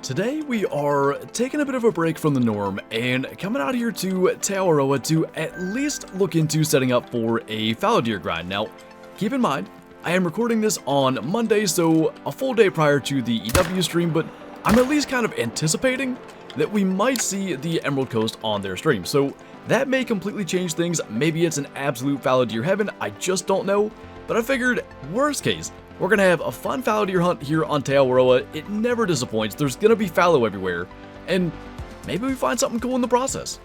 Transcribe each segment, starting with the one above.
Today we are taking a bit of a break from the norm and coming out here to Te Awaroa to at least look into setting up for a fallow deer grind. Now, keep in mind, I am recording this on Monday, so a full day prior to the EW stream, but I'm at least kind of anticipating that we might see the Emerald Coast on their stream. So that may completely change things. Maybe it's an absolute fallow deer heaven, I just don't know. But I figured, worst case, we're going to have a fun fallow deer hunt here on Te Awaroa. It never disappoints. There's going to be fallow everywhere. And maybe we find something cool in the process.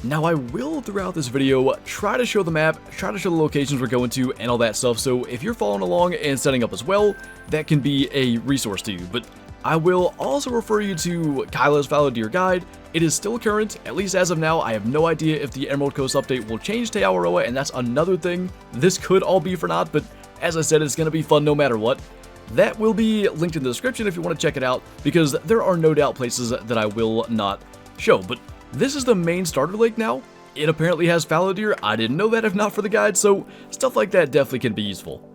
Now, I will, throughout this video, try to show the map, try to show the locations we're going to, and all that stuff. So if you're following along and setting up as well, that can be a resource to you. But I will also refer you to Kyla's Fallow Deer Guide. It is still current, at least as of now. I have no idea if the Emerald Coast update will change Te Awaroa, and that's another thing this could all be for naught, but as I said, it's going to be fun no matter what. That will be linked in the description if you want to check it out, because there are no doubt places that I will not show. But this is the main starter lake now. It apparently has fallow deer. I didn't know that if not for the guide, so stuff like that definitely can be useful.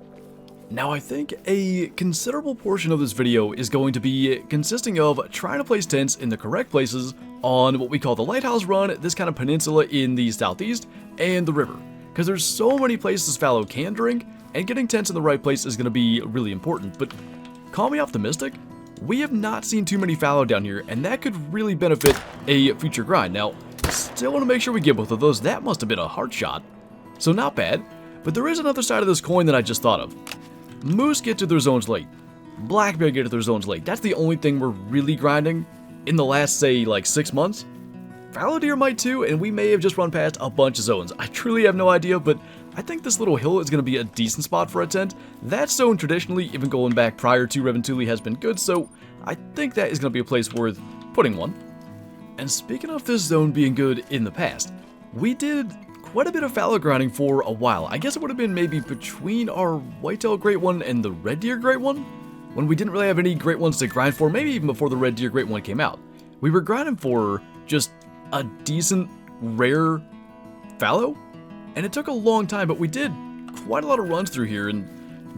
Now, I think a considerable portion of this video is going to be consisting of trying to place tents in the correct places on what we call the Lighthouse Run, this kind of peninsula in the southeast, and the river. Because there's so many places fallow can drink, and getting tents in the right place is going to be really important. But call me optimistic, we have not seen too many fallow down here, and that could really benefit a future grind. Now, still want to make sure we get both of those. That must have been a hard shot. So not bad, but there is another side of this coin that I just thought of. Moose get to their zones late. Black bear get to their zones late. That's the only thing we're really grinding in the last, say, like 6 months. Fallow deer might too, and we may have just run past a bunch of zones. I truly have no idea, but I think this little hill is going to be a decent spot for a tent. That zone traditionally, even going back prior to Reventuli, has been good, so I think that is going to be a place worth putting one. And speaking of this zone being good in the past, we did quite a bit of fallow grinding for a while. I guess it would have been maybe between our whitetail great one and the red deer great one, when we didn't really have any great ones to grind for, maybe even before the red deer great one came out. We were grinding for just a decent, rare fallow, and it took a long time, but we did quite a lot of runs through here, and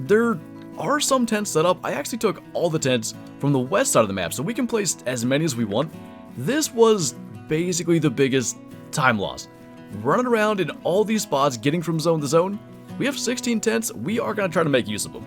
there are some tents set up. I actually took all the tents from the west side of the map, so we can place as many as we want. This was basically the biggest time loss. Running around in all these spots, getting from zone to zone. We have 16 tents. We are going to try to make use of them.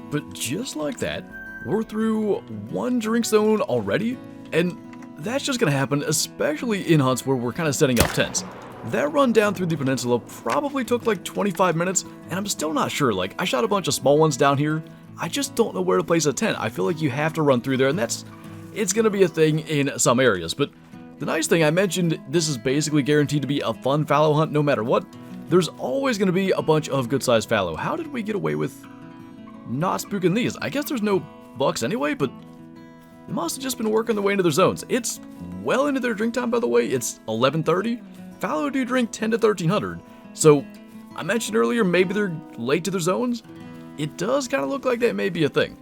But just like that, we're through one drink zone already, and that's just going to happen, especially in hunts where we're kind of setting up tents. That run down through the peninsula probably took like 25 minutes, and I'm still not sure. Like, I shot a bunch of small ones down here. I just don't know where to place a tent. I feel like you have to run through there, and it's going to be a thing in some areas. But the nice thing, I mentioned this is basically guaranteed to be a fun fallow hunt no matter what. There's always going to be a bunch of good-sized fallow. How did we get away with not spooking these? I guess there's no bucks anyway, but they must have just been working their way into their zones. It's well into their drink time, by the way. It's 11:30. Fallow do drink 10 to 1300. So I mentioned earlier, maybe they're late to their zones. It does kind of look like that may be a thing.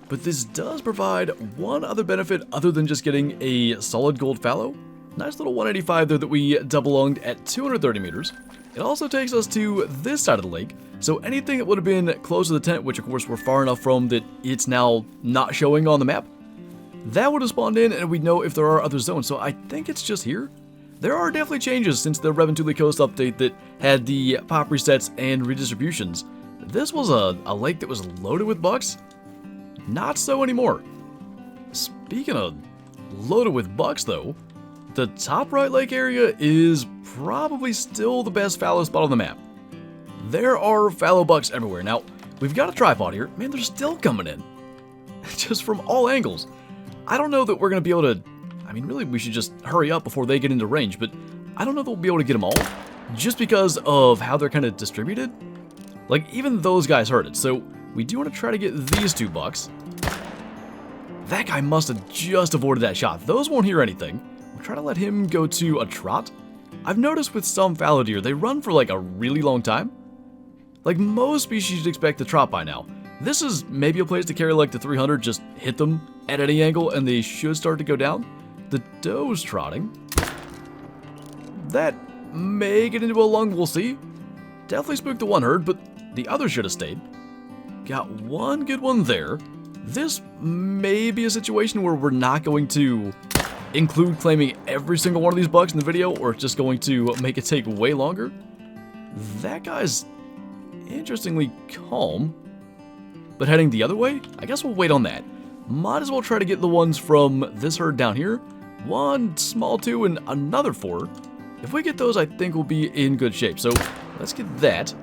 But this does provide one other benefit other than just getting a solid gold fallow. Nice little 185 there that we double-lunged at 230 meters. It also takes us to this side of the lake, so anything that would have been close to the tent, which of course we're far enough from that it's now not showing on the map, that would have spawned in and we'd know if there are other zones. So I think it's just here. There are definitely changes since the Reventuli Coast update that had the pop resets and redistributions. This was a lake that was loaded with bucks. Not so anymore. Speaking of loaded with bucks though, the top right lake area is probably still the best fallow spot on the map. There are fallow bucks everywhere. Now, we've got a tripod here. Man, they're still coming in. Just from all angles. I don't know that we're going to be able to... I mean, really, we should just hurry up before they get into range, but I don't know that we'll be able to get them all, just because of how they're kind of distributed. Like, even those guys heard it, so we do want to try to get these two bucks. That guy must have just avoided that shot. Those won't hear anything. We'll try to let him go to a trot. I've noticed with some fallow deer, they run for like a really long time. Like most species you'd expect to trot by now. This is maybe a place to carry like the 300, just hit them at any angle and they should start to go down. The doe's trotting. That may get into a lung, we'll see. Definitely spooked the one herd, but the other should have stayed. Got one good one there. this may be a situation where we're not going to include claiming every single one of these bugs in the video, or it's just going to make it take way longer. That guy's interestingly calm, but heading the other way? I guess we'll wait on that. Might as well try to get the ones from this herd down here. 1, small 2, and another 4. If we get those, I think we'll be in good shape. So let's get that.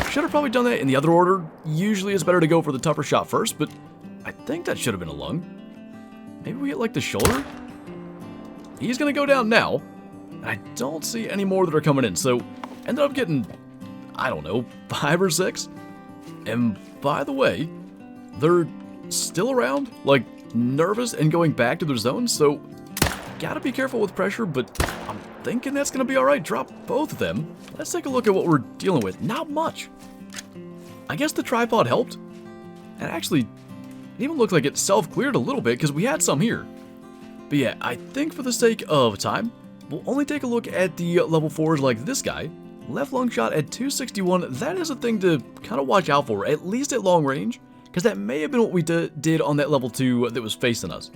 Should have probably done that in the other order. Usually it's better to go for the tougher shot first, but I think that should have been a lung. Maybe we get like the shoulder? He's gonna go down now. And I don't see any more that are coming in, so ended up getting, I don't know, 5 or 6. And by the way, they're still around, like nervous and going back to their zones, so gotta be careful with pressure, but I'm thinking that's gonna be alright. Drop both of them. Let's take a look at what we're dealing with. Not much. I guess the tripod helped. And actually, it even looked like it self-cleared a little bit because we had some here. But yeah, I think for the sake of time, we'll only take a look at the level 4s like this guy. Left lung shot at 261, that is a thing to kind of watch out for, at least at long range, because that may have been what we did on that level 2 that was facing us.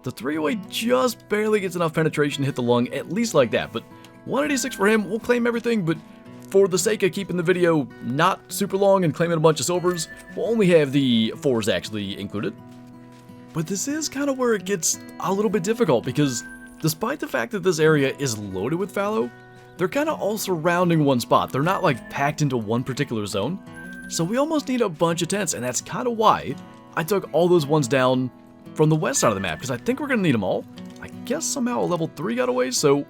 The 308 just barely gets enough penetration to hit the lung, at least like that, but 186 for him, we'll claim everything, but for the sake of keeping the video not super long and claiming a bunch of silvers, we'll only have the 4s actually included. But this is kind of where it gets a little bit difficult, because despite the fact that this area is loaded with fallow, they're kind of all surrounding one spot. They're not like packed into one particular zone. So we almost need a bunch of tents, and that's kind of why I took all those ones down from the west side of the map, because I think we're going to need them all. I guess somehow a level 3 got away, so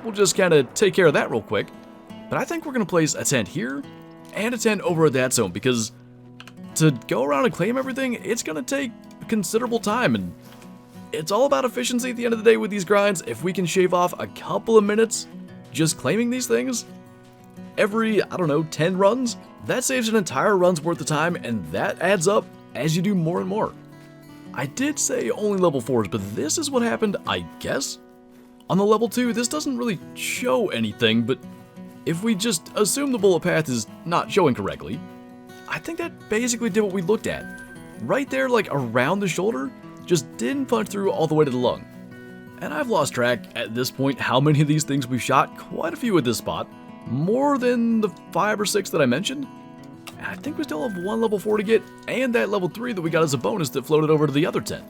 we'll just kind of take care of that real quick. But I think we're going to place a tent here and a tent over at that zone, because to go around and claim everything, it's going to take considerable time, and it's all about efficiency at the end of the day with these grinds. If we can shave off a couple of minutes just claiming these things every, I don't know, 10 runs, that saves an entire run's worth of time, and that adds up as you do more and more. I did say only level 4s, but this is what happened, I guess. On the level 2, this doesn't really show anything, but if we just assume the bullet path is not showing correctly, I think that basically did what we looked at. Right there, like around the shoulder, just didn't punch through all the way to the lung. And I've lost track at this point how many of these things we've shot, quite a few at this spot. More than the 5 or 6 that I mentioned. And I think we still have 1 level 4 to get, and that level 3 that we got as a bonus that floated over to the other tent.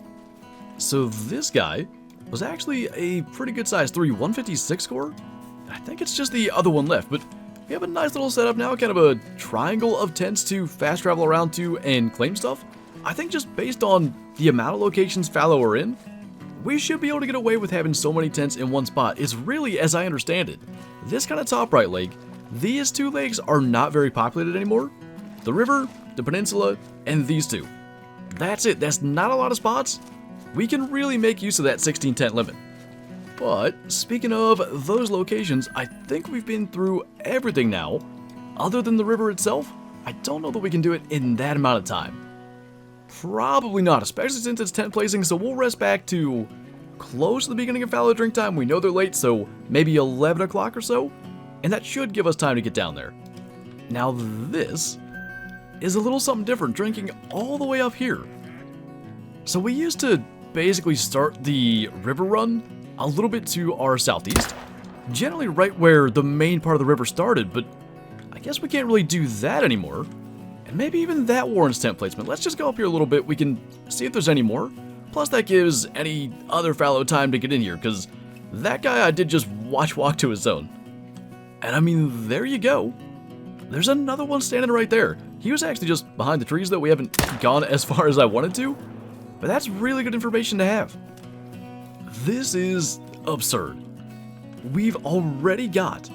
So this guy was actually a pretty good size 3, 156 score. I think it's just the other one left, but we have a nice little setup now, kind of a triangle of tents to fast travel around to and claim stuff. I think just based on the amount of locations Fallow are in, we should be able to get away with having so many tents in one spot. It's really, as I understand it, this kind of top right lake, these 2 lakes are not very populated anymore. The river, the peninsula, and these 2. That's it. That's not a lot of spots. We can really make use of that 16 tent limit. But speaking of those locations, I think we've been through everything now. Other than the river itself, I don't know that we can do it in that amount of time. Probably not, especially since it's tent placing, so we'll rest back to close to the beginning of Fallow drink time. We know they're late, so maybe 11 o'clock or so, and that should give us time to get down there. Now this is a little something different, drinking all the way up here. So we used to basically start the river run a little bit to our southeast, generally right where the main part of the river started, but I guess we can't really do that anymore. And maybe even that warrants tent placement. Let's just go up here a little bit. We can see if there's any more. Plus that gives any other Fallow time to get in here, because that guy I did just watch walk to his zone. And I mean, there you go. There's another one standing right there. He was actually just behind the trees, though. We haven't gone as far as I wanted to, but that's really good information to have. This is absurd. We've already got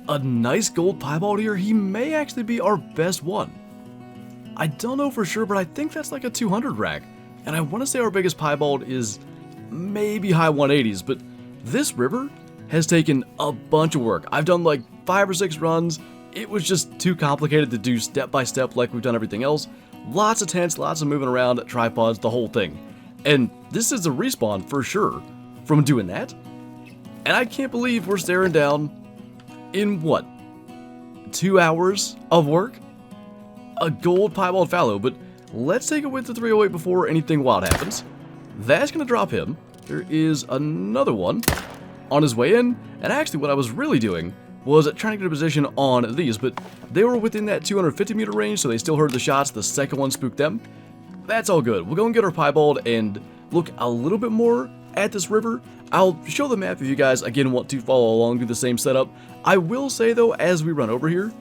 a nice gold piebald here. He may actually be our best one. I don't know for sure, but I think that's like a 200 rack. And I want to say our biggest piebald is maybe high 180s, but this river has taken a bunch of work. I've done like 5 or 6 runs. It was just too complicated to do step by step like we've done everything else. Lots of tents, lots of moving around, tripods, the whole thing. And this is a respawn for sure from doing that. And I can't believe we're staring down in what? 2 hours of work? A gold piebald fallow, but let's take it with the 308 before anything wild happens. That's going to drop him. There is another one on his way in, and actually what I was really doing was trying to get a position on these, but they were within that 250 meter range, so they still heard the shots. The second one spooked them. That's all good. We'll go and get our piebald and look a little bit more at this river. I'll show the map if you guys, again, want to follow along, do the same setup. I will say, though, as we run over here,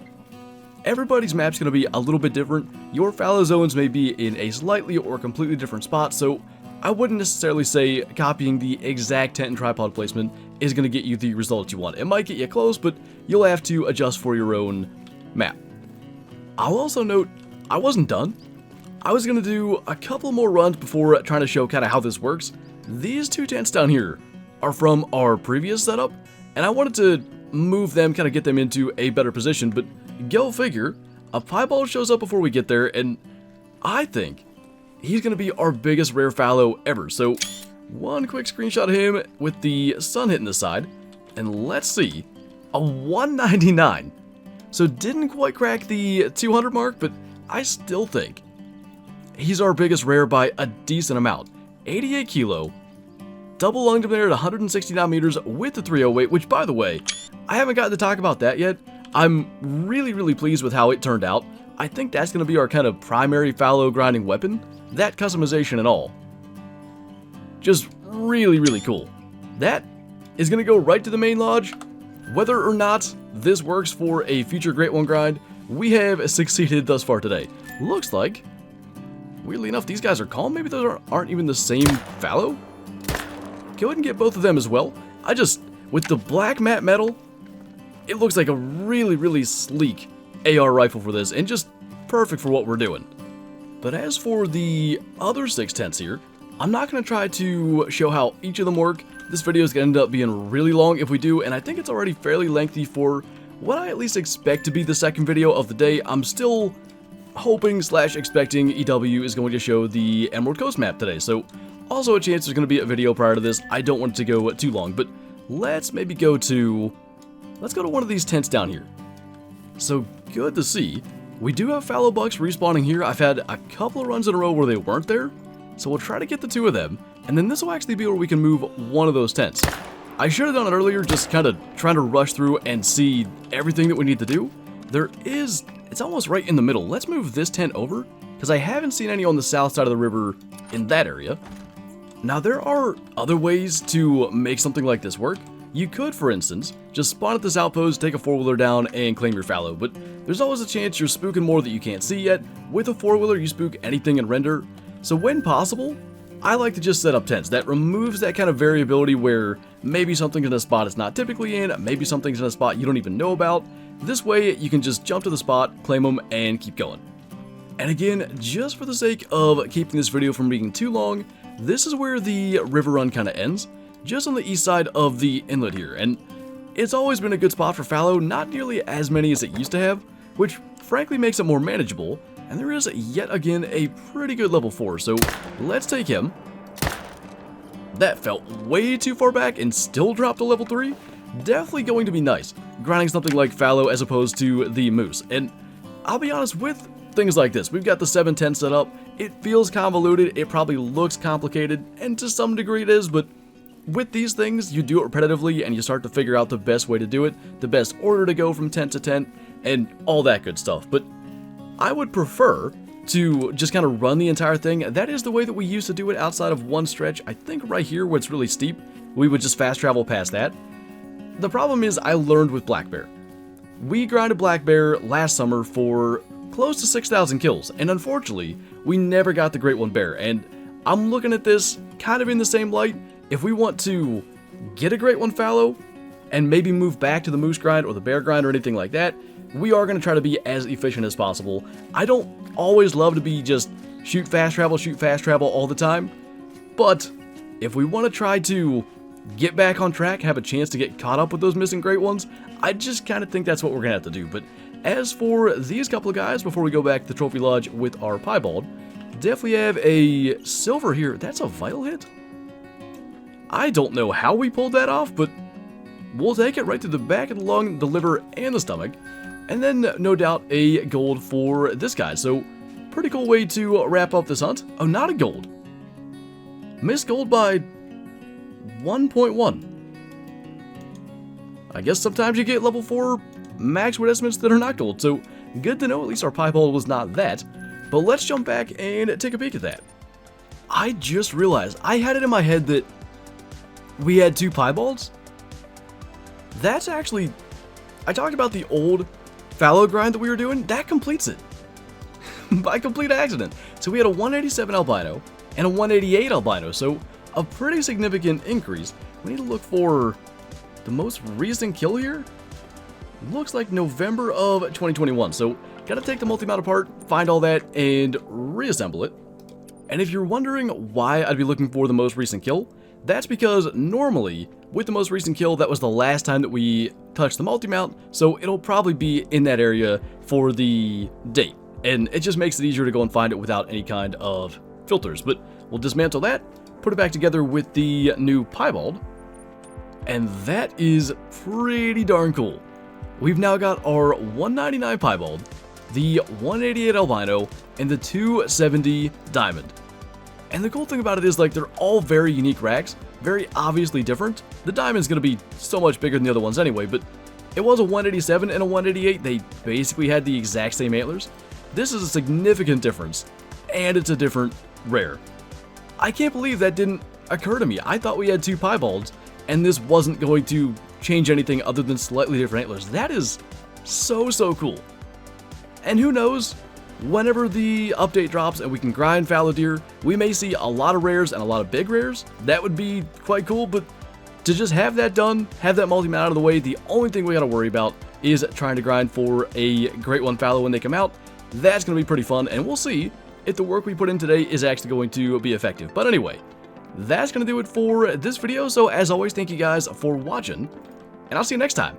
everybody's map's going to be a little bit different. Your fallow zones may be in a slightly or completely different spot, so I wouldn't necessarily say copying the exact tent and tripod placement is going to get you the result you want. It might get you close, but you'll have to adjust for your own map. I'll also note, I wasn't done. I was going to do a couple more runs before trying to show kind of how this works. These two tents down here are from our previous setup, and I wanted to move them, kind of get them into a better position, but go figure, a piebald shows up before we get there, and I think he's going to be our biggest rare fallow ever. So one quick screenshot of him with the sun hitting the side, and let's see, a 199. So didn't quite crack the 200 mark, but I still think he's our biggest rare by a decent amount. 88 kilo, double lunged him there at 169 meters with the 308, which, by the way, I haven't gotten to talk about that yet. I'm really pleased with how it turned out. I think that's going to be our kind of primary fallow grinding weapon. That customization and all. Just really cool. That is going to go right to the main lodge. Whether or not this works for a future Great One grind, we have succeeded thus far today. Looks like, weirdly enough, these guys are calm. Maybe those aren't even the same fallow. Go ahead and get both of them as well. With the black matte metal, it looks like a really sleek AR rifle for this, and just perfect for what we're doing. But as for the other 6 tents here, I'm not going to try to show how each of them work. This video is going to end up being really long if we do, and I think it's already fairly lengthy for what I at least expect to be the second video of the day. I'm still hoping / expecting EW is going to show the Emerald Coast map today, so also a chance there's going to be a video prior to this. I don't want it to go too long, but let's go to one of these tents down here. So good to see. We do have fallow bucks respawning here. I've had a couple of runs in a row where they weren't there, so we'll try to get the 2 of them, and then this will actually be where we can move one of those tents. I should have done it earlier, just kind of trying to rush through and see everything that we need to do. It's almost right in the middle. Let's move this tent over, because I haven't seen any on the south side of the river in that area. Now, there are other ways to make something like this work. You could, for instance, just spawn at this outpost, take a 4-wheeler down, and claim your fallow, but there's always a chance you're spooking more that you can't see yet. With a 4-wheeler, you spook anything in render. So when possible, I like to just set up tents. That removes that kind of variability where maybe something's in a spot it's not typically in, maybe something's in a spot you don't even know about. This way, you can just jump to the spot, claim them, and keep going. And again, just for the sake of keeping this video from being too long, this is where the river run kind of ends, just on the east side of the inlet here, and it's always been a good spot for fallow, not nearly as many as it used to have, which frankly makes it more manageable, and there is yet again a pretty good level 4, so let's take him. That felt way too far back and still dropped to level 3. Definitely going to be nice, grinding something like fallow as opposed to the moose, and I'll be honest, with things like this, we've got the 710 set up, it feels convoluted, it probably looks complicated, and to some degree it is, but with these things, you do it repetitively and you start to figure out the best way to do it, the best order to go from tent to tent, and all that good stuff. But I would prefer to just kind of run the entire thing. That is the way that we used to do it outside of one stretch. I think right here where it's really steep, we would just fast travel past that. The problem is I learned with Black Bear. We grinded Black Bear last summer for close to 6,000 kills, and unfortunately, we never got the Great One Bear, and I'm looking at this kind of in the same light. If we want to get a Great One fallow, and maybe move back to the moose grind or the bear grind or anything like that, we are going to try to be as efficient as possible. I don't always love to be just shoot fast travel all the time, but if we want to try to get back on track, have a chance to get caught up with those missing Great Ones, I just kind of think that's what we're going to have to do. But as for these couple of guys, before we go back to the Trophy Lodge with our piebald, definitely have a silver here. That's a vital hit. I don't know how we pulled that off, but we'll take it right to the back of the lung, the liver, and the stomach. And then, no doubt, a gold for this guy. So, pretty cool way to wrap up this hunt. Oh, not a gold. Missed gold by 1.1. I guess sometimes you get level 4 max wood estimates that are not gold, so good to know at least our piebald was not that. But let's jump back and take a peek at that. I just realized I had it in my head that we had 2 piebalds. That's actually, I talked about the old fallow grind that we were doing, that completes it. By complete accident. So we had a 187 albino and a 188 albino, so a pretty significant increase. We need to look for the most recent kill here. Looks like November of 2021, so gotta take the multi-mount apart, find all that, and reassemble it. And if you're wondering why I'd be looking for the most recent kill, that's because normally, with the most recent kill, that was the last time that we touched the multi-mount, so it'll probably be in that area for the date. And it just makes it easier to go and find it without any kind of filters. But we'll dismantle that, put it back together with the new piebald, and that is pretty darn cool. We've now got our 199 piebald, the 188 albino, and the 270 diamond. And the cool thing about it is, like, they're all very unique racks, very obviously different. The diamond's gonna be so much bigger than the other ones anyway, but it was a 187 and a 188. They basically had the exact same antlers. This is a significant difference, and it's a different rare. I can't believe that didn't occur to me. I thought we had 2 piebalds, and this wasn't going to change anything other than slightly different antlers. That is so cool. And who knows, whenever the update drops and we can grind fallow deer, we may see a lot of rares and a lot of big rares. That would be quite cool, but to just have that done, have that multi-mount out of the way, the only thing we gotta worry about is trying to grind for a great one fallow when they come out. That's gonna be pretty fun, and we'll see if the work we put in today is actually going to be effective. But anyway, that's gonna do it for this video, so as always, thank you guys for watching, and I'll see you next time.